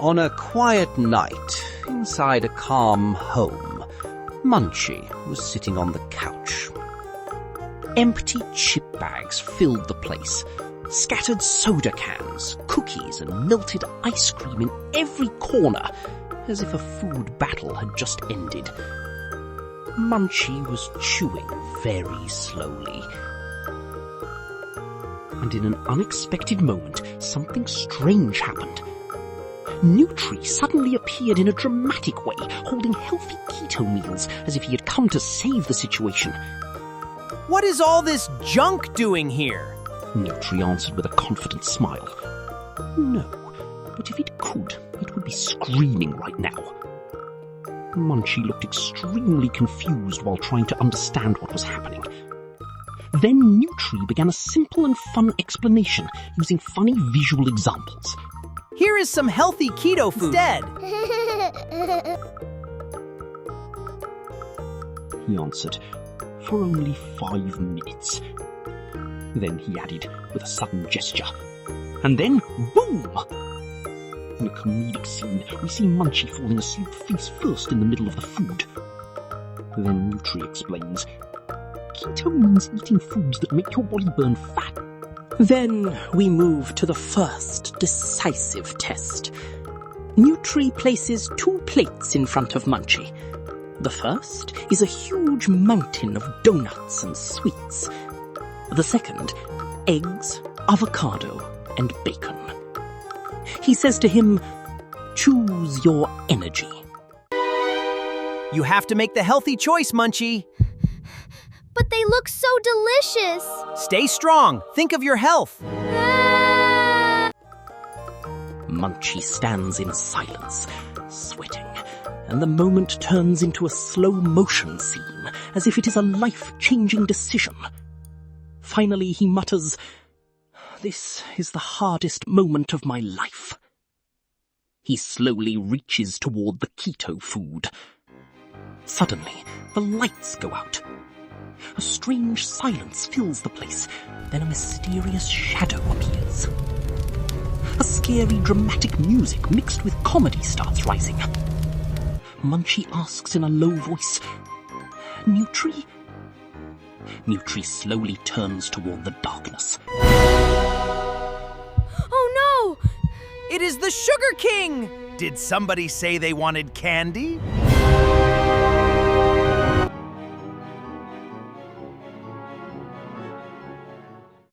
On a quiet night, inside a calm home, Munchy was sitting on the couch. Empty chip bags filled the place, scattered soda cans, cookies and melted ice cream in every corner, as if a food battle had just ended. Munchy was chewing very slowly. And in an unexpected moment, something strange happened. Nutri suddenly appeared in a dramatic way, holding healthy keto meals as if he had come to save the situation. What is all this junk doing here? Nutri answered with a confident smile. No, but if it could, it would be screaming right now. Munchy looked extremely confused while trying to understand what was happening. Then Nutri began a simple and fun explanation using funny visual examples. Here is some healthy keto food instead. He answered, for only 5 minutes. Then he added with a sudden gesture. And then, boom! In a comedic scene, we see Munchy falling asleep face first in the middle of the food. Then Nutri explains, keto means eating foods that make your body burn fat. Then we move to the first decisive test. Nutri places 2 plates in front of Munchy. The first is a huge mountain of donuts and sweets. The second, eggs, avocado, and bacon. He says to him, choose your energy. You have to make the healthy choice, Munchy. But they look so delicious. Stay strong. Think of your health. Munchy stands in silence, sweating, and the moment turns into a slow-motion scene, as if it is a life-changing decision. Finally, he mutters, "This is the hardest moment of my life." He slowly reaches toward the keto food. Suddenly, the lights go out. A strange silence fills the place. Then a mysterious shadow appears. A scary, dramatic music mixed with comedy starts rising. Munchy asks in a low voice, "Nutri?" Nutri slowly turns toward the darkness. Oh no! It is the Sugar King! Did somebody say they wanted candy?